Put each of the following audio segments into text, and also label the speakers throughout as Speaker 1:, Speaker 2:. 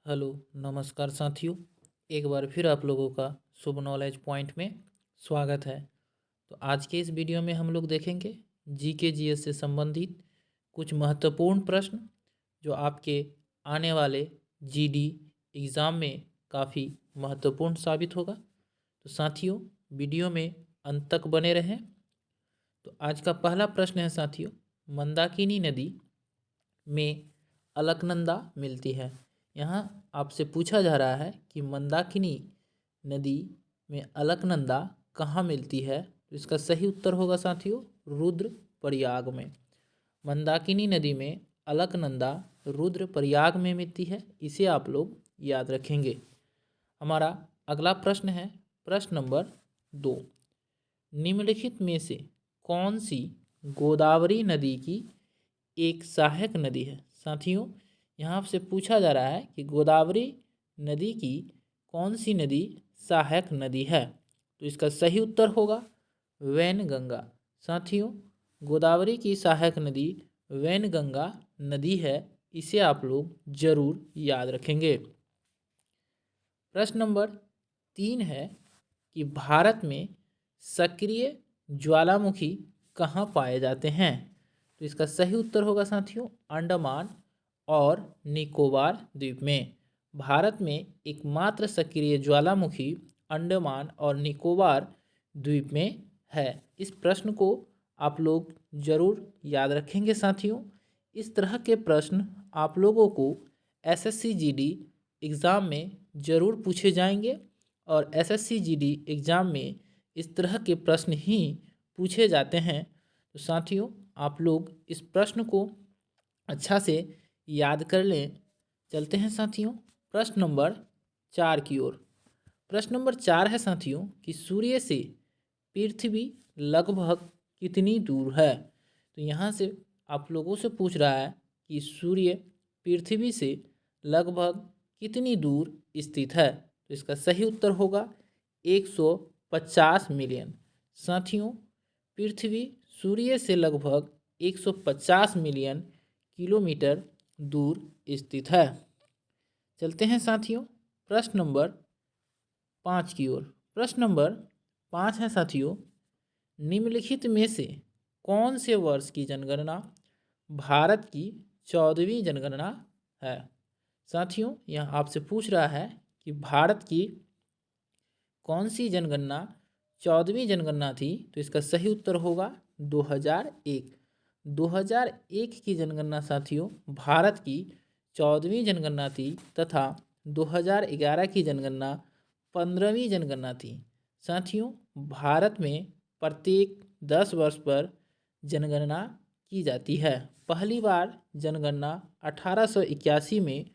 Speaker 1: Hello, नमस्कार साथियों। एक बार फिर आप लोगों का शुभ नॉलेज पॉइंट में स्वागत है। तो आज के इस वीडियो में हम लोग देखेंगे जीके जीएस से संबंधित कुछ महत्वपूर्ण प्रश्न जो आपके आने वाले जीडी एग्ज़ाम में काफ़ी महत्वपूर्ण साबित होगा। तो साथियों, वीडियो में अंत तक बने रहें। तो आज का पहला प्रश्न है साथियों, मंदाकिनी नदी में अलकनंदा मिलती है। यहाँ आपसे पूछा जा रहा है कि मंदाकिनी नदी में अलकनंदा कहाँ मिलती है। तो इसका सही उत्तर होगा साथियों रुद्रप्रयाग में। मंदाकिनी नदी में अलकनंदा रुद्रप्रयाग में मिलती है, इसे आप लोग याद रखेंगे। हमारा अगला प्रश्न है प्रश्न नंबर 2। निम्नलिखित में से कौन सी गोदावरी नदी की एक सहायक नदी है। साथियों, यहाँ आपसे पूछा जा रहा है कि गोदावरी नदी की कौन सी नदी सहायक नदी है। तो इसका सही उत्तर होगा वैनगंगा। साथियों, गोदावरी की सहायक नदी वैनगंगा नदी है, इसे आप लोग जरूर याद रखेंगे। प्रश्न नंबर 3 है कि भारत में सक्रिय ज्वालामुखी कहाँ पाए जाते हैं। तो इसका सही उत्तर होगा साथियों अंडमान और निकोबार द्वीप में। भारत में एकमात्र सक्रिय ज्वालामुखी अंडमान और निकोबार द्वीप में है। इस प्रश्न को आप लोग जरूर याद रखेंगे साथियों। इस तरह के प्रश्न आप लोगों को एसएससी जीडी एग्ज़ाम में ज़रूर पूछे जाएंगे और एसएससी जीडी एग्ज़ाम में इस तरह के प्रश्न ही पूछे जाते हैं। तो साथियों, आप लोग इस प्रश्न को अच्छा से याद कर लें। चलते हैं साथियों प्रश्न नंबर 4 की ओर। प्रश्न नंबर 4 है साथियों कि सूर्य से पृथ्वी लगभग कितनी दूर है। तो यहाँ से आप लोगों से पूछ रहा है कि सूर्य पृथ्वी से लगभग कितनी दूर स्थित है। तो इसका सही उत्तर होगा 150 मिलियन। साथियों, पृथ्वी सूर्य से लगभग 150 मिलियन किलोमीटर दूर स्थित है। चलते हैं साथियों प्रश्न नंबर 5 की ओर। प्रश्न नंबर 5 है साथियों, निम्नलिखित में से कौन से वर्ष की जनगणना भारत की 14वीं जनगणना है। साथियों, यह आपसे पूछ रहा है कि भारत की कौन सी जनगणना 14वीं जनगणना थी। तो इसका सही उत्तर होगा 2001। 2001 की जनगणना साथियों भारत की 14वीं जनगणना थी तथा 2011 की जनगणना 15वीं जनगणना थी। साथियों, भारत में प्रत्येक 10 वर्ष पर जनगणना की जाती है। पहली बार जनगणना 1881 में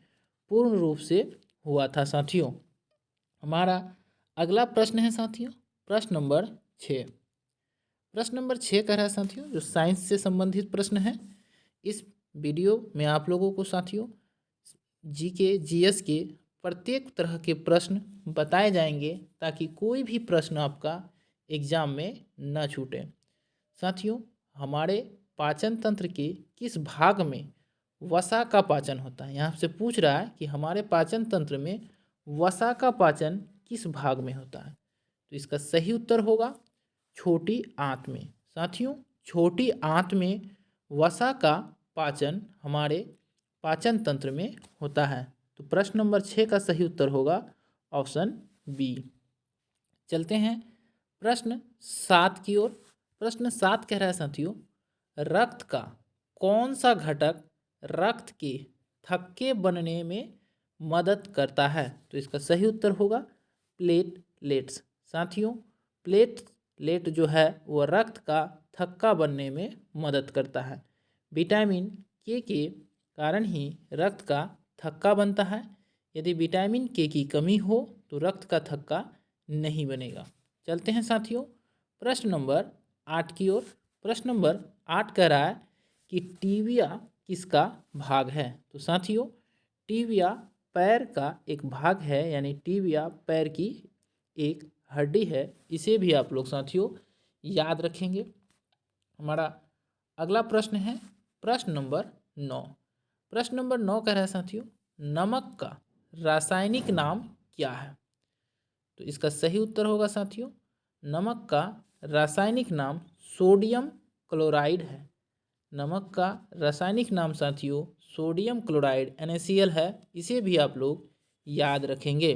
Speaker 1: पूर्ण रूप से हुआ था। साथियों, हमारा अगला प्रश्न है साथियों प्रश्न नंबर 6। प्रश्न नंबर 6 कह रहा है साथियों जो साइंस से संबंधित प्रश्न है। इस वीडियो में आप लोगों को साथियों जीके जीएस के प्रत्येक तरह के प्रश्न बताए जाएंगे ताकि कोई भी प्रश्न आपका एग्जाम में न छूटे। साथियों, हमारे पाचन तंत्र के किस भाग में वसा का पाचन होता है। यहाँ से पूछ रहा है कि हमारे पाचन तंत्र में वसा का पाचन किस भाग में होता है। तो इसका सही उत्तर होगा छोटी आंत में। साथियों, छोटी आंत में वसा का पाचन हमारे पाचन तंत्र में होता है। तो प्रश्न नंबर 6 का सही उत्तर होगा ऑप्शन बी। चलते हैं प्रश्न 7 की ओर। प्रश्न 7 कह रहा है साथियों रक्त का कौन सा घटक रक्त के थक्के बनने में मदद करता है। तो इसका सही उत्तर होगा प्लेटलेट्स। साथियों, प्लेटलेट जो है वो रक्त का थक्का बनने में मदद करता है। विटामिन के कारण ही रक्त का थक्का बनता है। यदि विटामिन के की कमी हो तो रक्त का थक्का नहीं बनेगा। चलते हैं साथियों प्रश्न नंबर 8 की ओर। प्रश्न नंबर 8 कह रहा है कि टीबिया किसका भाग है। तो साथियों, टीबिया पैर का एक भाग है, यानी टीबिया पैर की एक हड्डी है। इसे भी आप लोग साथियों याद रखेंगे। हमारा अगला प्रश्न है प्रश्न नंबर 9। प्रश्न नंबर 9 कह रहा है साथियों नमक का रासायनिक नाम क्या है? तो इसका सही उत्तर होगा साथियों, नमक का रासायनिक नाम सोडियम क्लोराइड है। नमक का रासायनिक नाम साथियों सोडियम क्लोराइड NaCl है। इसे भी आप लोग याद रखेंगे।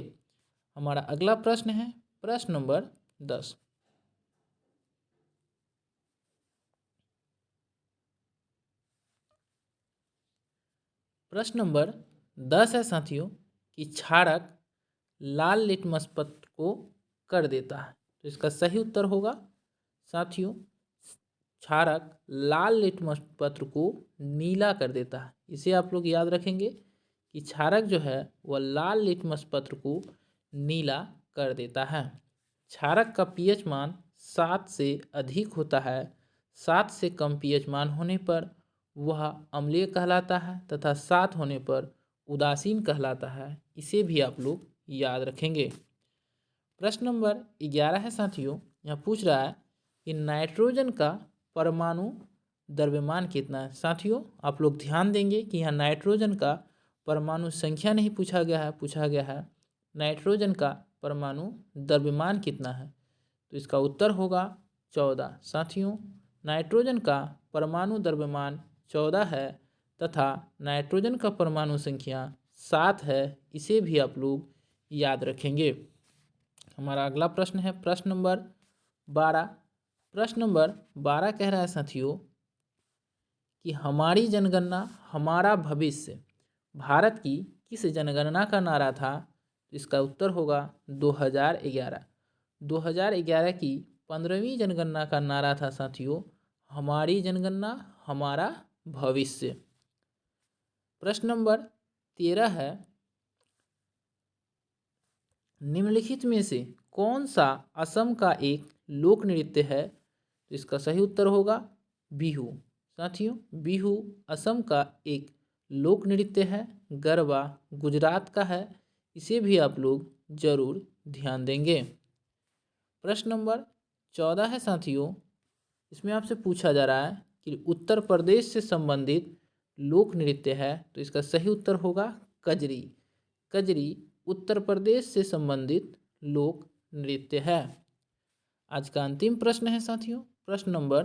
Speaker 1: हमारा अगला प्रश्न है प्रश्न नंबर 10। प्रश्न नंबर 10 है साथियों कि क्षारक लाल लिटमस पत्र को कर देता है। तो इसका सही उत्तर होगा साथियों, क्षारक लाल लिटमस पत्र को नीला कर देता है। इसे आप लोग याद रखेंगे कि क्षारक जो है वह लाल लिटमस पत्र को नीला कर देता है। क्षारक का पीएच मान 7 से अधिक होता है। 7 से कम पीएच मान होने पर वह अम्लीय कहलाता है तथा 7 होने पर उदासीन कहलाता है। इसे भी आप लोग याद रखेंगे। प्रश्न नंबर 11 है साथियों, यहाँ पूछ रहा है कि नाइट्रोजन का परमाणु द्रव्यमान कितना है। साथियों आप लोग ध्यान देंगे कि यहाँ नाइट्रोजन का परमाणु संख्या नहीं पूछा गया है नाइट्रोजन का परमाणु द्रव्यमान कितना है। तो इसका उत्तर होगा 14। साथियों नाइट्रोजन का परमाणु द्रव्यमान 14 है तथा नाइट्रोजन का परमाणु संख्या 7 है। इसे भी आप लोग याद रखेंगे। हमारा अगला प्रश्न है प्रश्न नंबर 12। प्रश्न नंबर 12 कह रहा है साथियों कि हमारी जनगणना हमारा भविष्य भारत की किस जनगणना का नारा था। इसका उत्तर होगा 2011। 2011 की 15वीं जनगणना का नारा था साथियों हमारी जनगणना हमारा भविष्य। प्रश्न नंबर 13 है निम्नलिखित में से कौन सा असम का एक लोक नृत्य है। तो इसका सही उत्तर होगा बिहू। साथियों बिहू असम का एक लोक नृत्य है। गरबा गुजरात का है। इसे भी आप लोग जरूर ध्यान देंगे। प्रश्न नंबर 14 है साथियों, इसमें आपसे पूछा जा रहा है कि उत्तर प्रदेश से संबंधित लोक नृत्य है। तो इसका सही उत्तर होगा कजरी। कजरी उत्तर प्रदेश से संबंधित लोक नृत्य है। आज का अंतिम प्रश्न है साथियों प्रश्न नंबर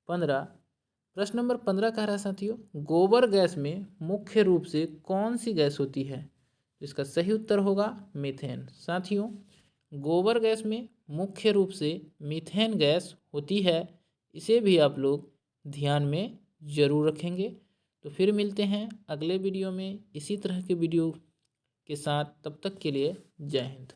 Speaker 1: 15। प्रश्न नंबर 15 कह रहा है साथियों गोबर गैस में मुख्य रूप से कौन सी गैस होती है। इसका सही उत्तर होगा मीथेन। साथियों गोबर गैस में मुख्य रूप से मीथेन गैस होती है। इसे भी आप लोग ध्यान में ज़रूर रखेंगे। तो फिर मिलते हैं अगले वीडियो में इसी तरह के वीडियो के साथ। तब तक के लिए जय हिंद।